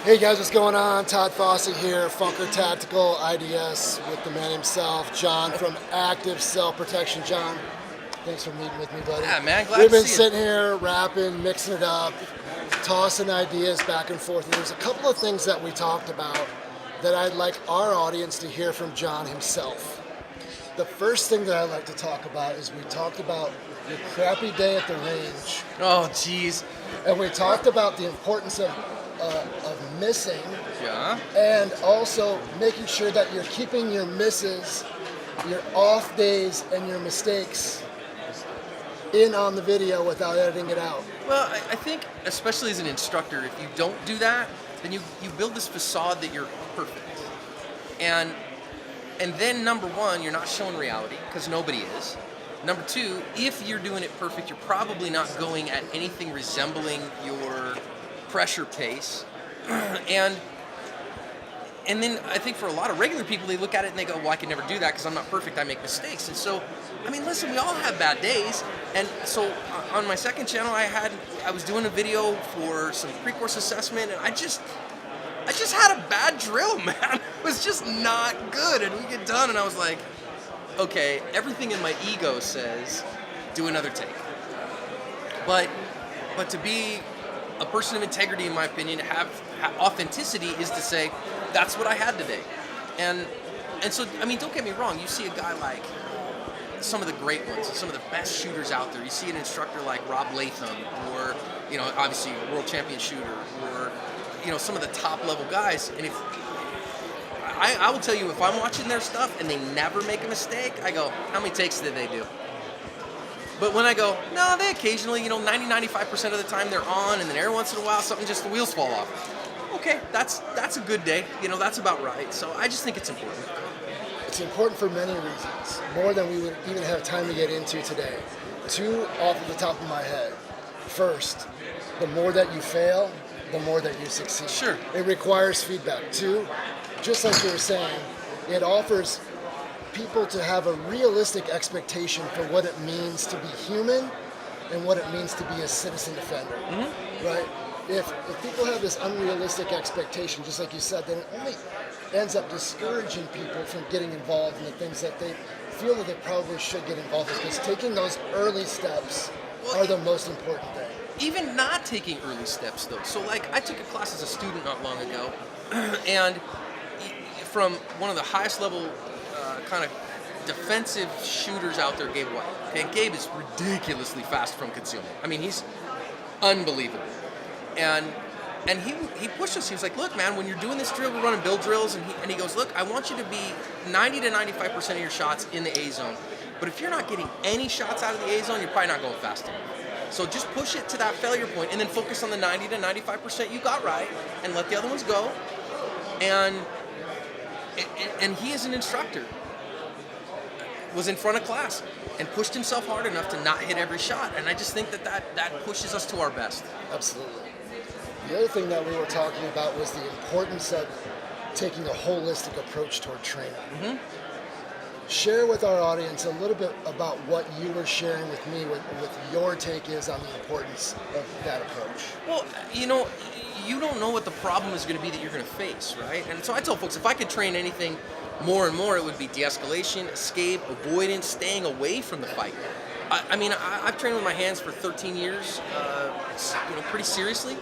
Hey guys, what's going on? Todd Fossey here, Funker Tactical IDS with the man himself, John from Active Self Protection. John, thanks for meeting with me, buddy. Yeah, man, glad We've to been see you. sitting here rapping, mixing it up, tossing ideas back and forth. And there's a couple of things that we talked about that I'd like our audience to hear from John himself. The first thing that I'd like to talk about is we talked about your crappy day at the range. Oh, jeez. And we talked about the importance of missing, Yeah. and also making sure that you're keeping your misses, your off days, and your mistakes in on the video without editing it out. Well, I think, especially as an instructor, if you don't do that, then you build this facade that you're perfect. And then number one, you're not showing reality, because nobody is. Number two, if you're doing it perfect, you're probably not going at anything resembling your pressure pace. And then I think for a lot of regular people, they look at it and they go, well, I can never do that because I'm not perfect, I make mistakes. And so, I mean, listen, we all have bad days. And so on my second channel, I was doing a video for some pre-course assessment, and I just had a bad drill, man. It was just not good. And we get done and I was like, okay, everything in my ego says, do another take. But to be a person of integrity, in my opinion, have authenticity is to say, that's what I had today. And so, I mean, don't get me wrong, you see a guy like some of the great ones, some of the best shooters out there. You see an instructor like Rob Latham, or, you know, obviously world champion shooter, or, you know, some of the top level guys. And if I will tell you, if I'm watching their stuff and they never make a mistake, I go, how many takes did they do? But when I go, no, they occasionally, 90-95% of the time they're on, and then every once in a while something, just the wheels fall off. Okay, that's a good day. That's about right. So I just think it's important. It's important for many reasons, more than we would even have time to get into today. Two off of the top of my head. First, the more that you fail, the more that you succeed. Sure. It requires feedback. Two, just like you were saying, it offers people to have a realistic expectation for what it means to be human and what it means to be a citizen defender, right? If people have this unrealistic expectation, just like you said, then it only ends up discouraging people from getting involved in the things that they feel that they probably should get involved in, because taking those early steps are the most important thing. Even not taking early steps, though. So, like, I took a class as a student not long ago, and from one of the highest level kind of defensive shooters out there, Gabe White. Okay, and Gabe is ridiculously fast from concealment. I mean, he's unbelievable. And he pushed us. He was like, look, man, when you're doing this drill, we're running build drills, and he goes, look, I want you to be 90 to 95% of your shots in the A zone. But if you're not getting any shots out of the A zone, you're probably not going fast enough. So just push it to that failure point, and then focus on the 90 to 95% you got right, and let the other ones go. And he, as an instructor, was in front of class and pushed himself hard enough to not hit every shot. And I just think that pushes us to our best. Absolutely. The other thing that we were talking about was the importance of taking a holistic approach toward training. Share with our audience a little bit about what you were sharing with me, what your take is on the importance of that approach. Well, you don't know what the problem is going to be that you're going to face, right? And so I tell folks, if I could train anything more and more, it would be de-escalation, escape, avoidance, staying away from the fight. I've trained with my hands for 13 years, pretty seriously,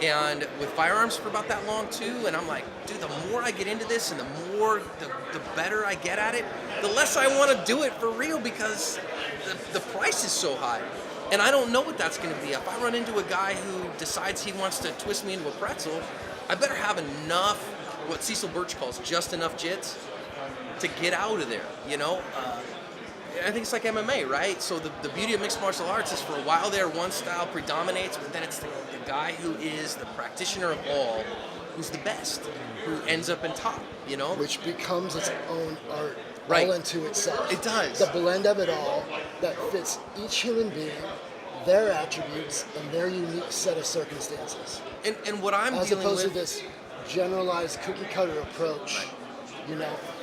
and with firearms for about that long too. And I'm like, dude, the more I get into this and the better I get at it, the less I want to do it for real, because the price is so high. And I don't know what that's going to be. If I run into a guy who decides he wants to twist me into a pretzel, I better have enough, what Cecil Birch calls just enough jits, to get out of there, I think it's like MMA, right? So the beauty of mixed martial arts is, for a while there, one style predominates, but then it's the guy who is the practitioner of all, who's the best, who ends up in top, Which becomes its own art, right, all into itself. It does. The blend of it all that fits each human being, their attributes, and their unique set of circumstances. And what I'm as dealing opposed with, to this generalized cookie cutter approach,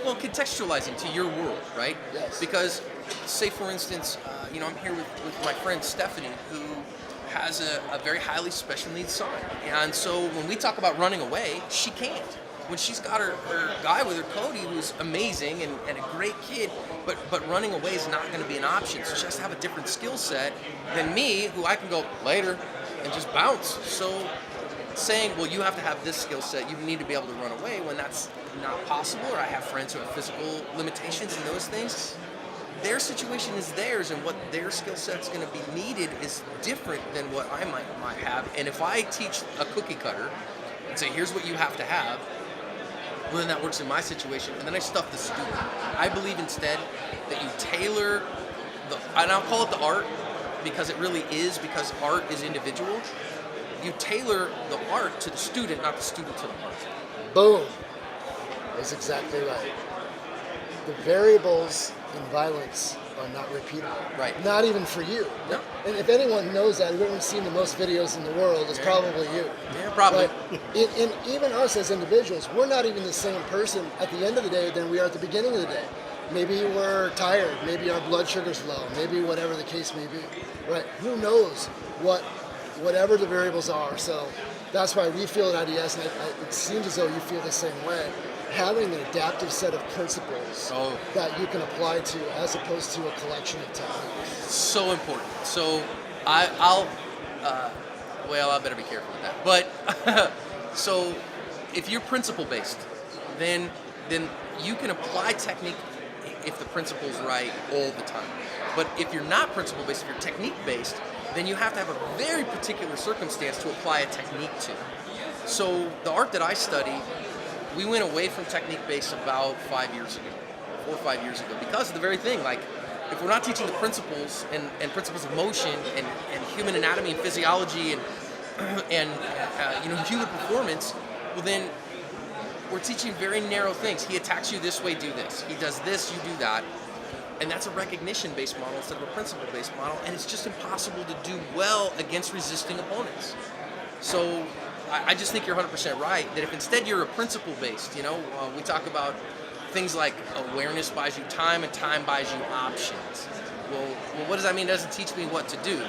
Well, contextualizing to your world, right? Yes. Because, say for instance, I'm here with my friend Stephanie, who has a very highly special needs son. And so when we talk about running away, she can't. When she's got her guy with her, Cody, who's amazing and a great kid, but running away is not going to be an option. So she has to have a different skill set than me, who I can go later and just bounce. So saying, well, you have to have this skill set, you need to be able to run away when that's not possible, or I have friends who have physical limitations and those things, their situation is theirs, and what their skill set's going to be needed is different than what I might have. And if I teach a cookie cutter and say, here's what you have to have, well, then that works in my situation, and then I stuff the student. I believe instead that you tailor and I'll call it the art, because it really is, because art is individual. You tailor the art to the student, not the student to the art. Boom. That's exactly right. The variables in violence are not repeatable. Right. Not even for you. No. And if anyone knows that, whoever's seen the most videos in the world, it's probably you. Yeah, probably. But in even us as individuals, we're not even the same person at the end of the day than we are at the beginning of the day. Maybe we're tired, maybe our blood sugar's low, maybe whatever the case may be. Right? Who knows whatever the variables are. So that's why we feel at IDS, and it seems as though you feel the same way, having an adaptive set of principles that you can apply to, as opposed to a collection of techniques. So important. So I'll I better be careful with that. But so if you're principle based, then you can apply technique if the principle's right all the time. But if you're not principle based, if you're technique based, then you have to have a very particular circumstance to apply a technique to. So the art that I study, we went away from technique based about 5 years ago, 4 or 5 years ago, because of the very thing. Like, if we're not teaching the principles and principles of motion and human anatomy and physiology and human performance, well then we're teaching very narrow things. He attacks you this way, do this. He does this, you do that. And that's a recognition-based model instead of a principle-based model, and it's just impossible to do well against resisting opponents. So I just think you're 100% right, that if instead you're a principle-based, we talk about things like awareness buys you time and time buys you options. Well, what does that mean? It doesn't teach me what to do.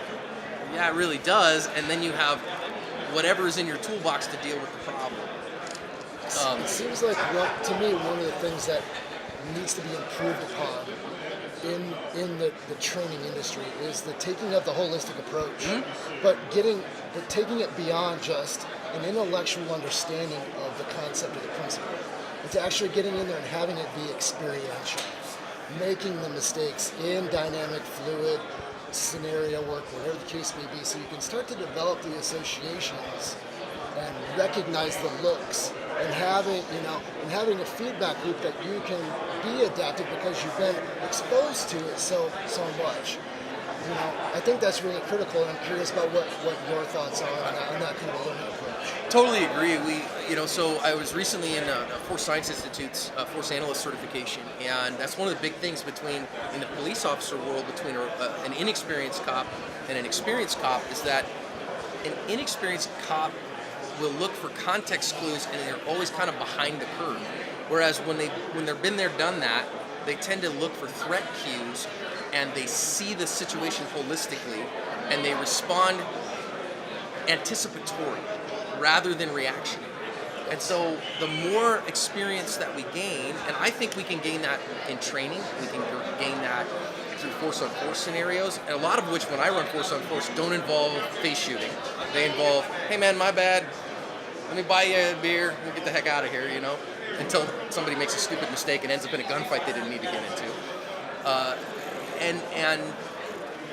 Yeah, it really does, and then you have whatever is in your toolbox to deal with the problem. It seems like, to me, one of the things that needs to be improved upon in the training industry is the taking of the holistic approach, but taking it beyond just an intellectual understanding of the concept of the principle, and to actually getting in there and having it be experiential, making the mistakes in dynamic, fluid scenario work, whatever the case may be, so you can start to develop the associations and recognize the looks, and having a feedback loop that you can be adaptive because you've been exposed to it so much. I think that's really critical, and I'm curious about what your thoughts are on that kind of a learning approach. Totally agree. So I was recently in Force Science Institute's Force Analyst certification, and that's one of the big things in the police officer world between an inexperienced cop and an experienced cop is that an inexperienced cop will look for context clues, and they're always kind of behind the curve. Whereas when they've been there, done that, they tend to look for threat cues, and they see the situation holistically, and they respond anticipatory rather than reactionary. And so the more experience that we gain, and I think we can gain that in training, we can gain that through force-on-force scenarios, and a lot of which, when I run force-on-force, don't involve face shooting. They involve, hey man, my bad, let me buy you a beer, we'll get the heck out of here, until somebody makes a stupid mistake and ends up in a gunfight they didn't need to get into. And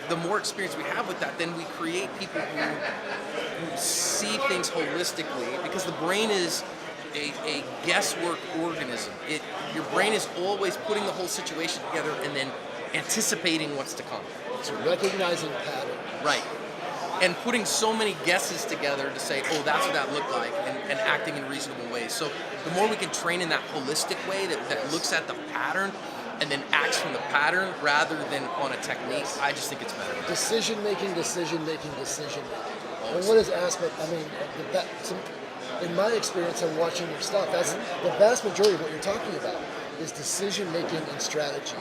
the more experience we have with that, then we create people who see things holistically, because the brain is a guesswork organism. Your brain is always putting the whole situation together and then anticipating what's to come. So recognizing pattern. Right. And putting so many guesses together to say, oh, that's what that looked like, and acting in reasonable ways. So the more we can train in that holistic way that looks at the pattern and then acts from the pattern rather than on a technique, I just think it's better. Decision making. And what is aspect? In my experience and watching your stuff, that's the vast majority of what you're talking about. is decision making and strategy.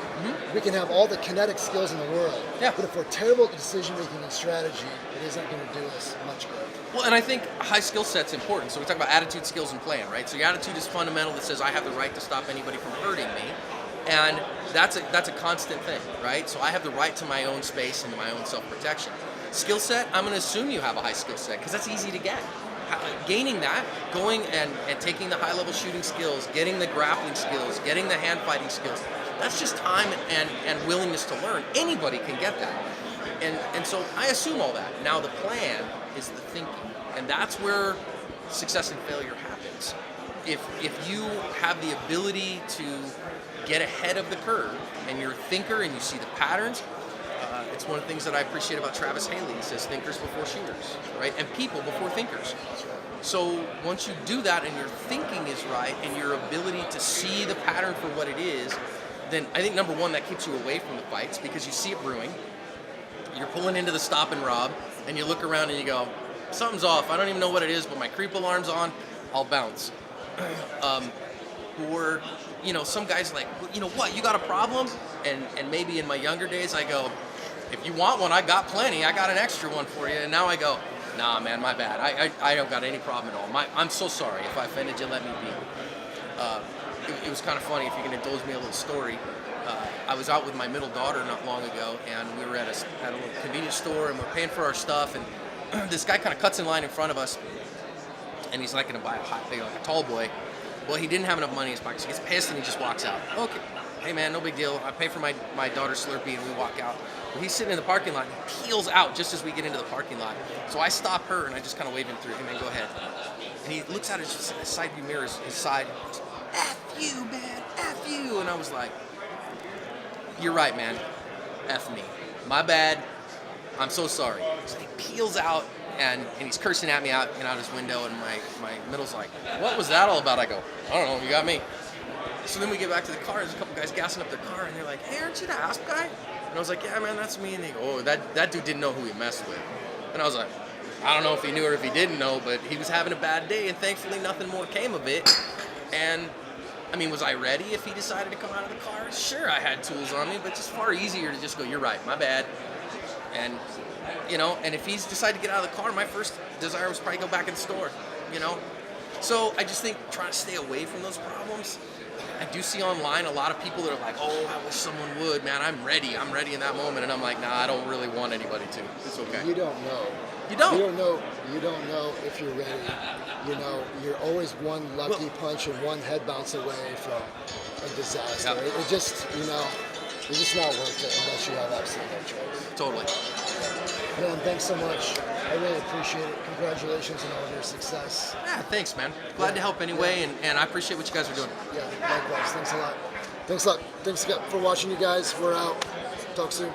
We can have all the kinetic skills in the world, Yeah. but if we're terrible at decision making and strategy, it isn't going to do us much good. Well, and I think high skill set's important. So we talk about attitude, skills, and plan, right? So your attitude is fundamental, that says I have the right to stop anybody from hurting me. And that's a constant thing, right? So I have the right to my own space and to my own self-protection. Skill set, I'm going to assume you have a high skill set because that's easy to get. Gaining that, going and taking the high-level shooting skills, getting the grappling skills, getting the hand-fighting skills, that's just time and willingness to learn. Anybody can get that. And so I assume all that. Now the plan is the thinking, and that's where success and failure happens. If you have the ability to get ahead of the curve, and you're a thinker and you see the patterns, it's one of the things that I appreciate about Travis Haley. He says thinkers before shooters, right? And people before thinkers. So once you do that and your thinking is right and your ability to see the pattern for what it is, then I think number one, that keeps you away from the fights because you see it brewing. You're pulling into the stop and rob, and you look around and you go, something's off. I don't even know what it is, but my creep alarm's on. I'll bounce. Or, some guys like, what, you got a problem? And maybe in my younger days I go, if you want one, I got plenty. I got an extra one for you. And now I go, nah, man, my bad. I don't got any problem at all. I'm so sorry. If I offended you, let me be. It was kind of funny. If you can indulge me a little story. I was out with my middle daughter not long ago, and we were at a little convenience store, and we're paying for our stuff, and this guy kind of cuts in line in front of us, and he's like going to buy a tall boy. Well, he didn't have enough money in his pocket, so he gets pissed and he just walks out. Okay, hey man, no big deal. I pay for my daughter's Slurpee, and we walk out. Well, he's sitting in the parking lot, and he peels out just as we get into the parking lot. So I stop her, and I just kind of wave him through. Hey man, go ahead. And he looks out his side view mirror, his side, and goes, F you, man, F you. And I was like, you're right, man. F me. My bad. I'm so sorry. So he peels out, and he's cursing at me out his window, and my middle's like, what was that all about? I go, I don't know, you got me. So then we get back to the car, there's a couple guys gassing up their car, and they're like, hey, aren't you the ASP guy? And I was like, yeah, man, that's me. And they go, oh, that dude didn't know who he messed with. And I was like, I don't know if he knew or if he didn't know, but he was having a bad day, and thankfully nothing more came of it. And I mean, was I ready if he decided to come out of the car? Sure, I had tools on me, but just far easier to just go, you're right, my bad. And, and if he's decided to get out of the car, my first desire was probably go back in the store, So I just think trying to stay away from those problems. I do see online a lot of people that are like, oh, I wish someone would, man, I'm ready in that moment. And I'm like, nah, I don't really want anybody to. It's okay. You don't know. You don't? You don't know if you're ready. You're always one lucky punch and one head bounce away from a disaster. Yep. It just, it's just not worth it unless you have absolutely no choice. Totally. Man, thanks so much. I really appreciate it. Congratulations on all of your success. Yeah, thanks, man. Glad to help anyway, and I appreciate what you guys are doing. Yeah, likewise. Thanks a lot. Thanks a lot. Thanks for watching, you guys. We're out. Talk soon.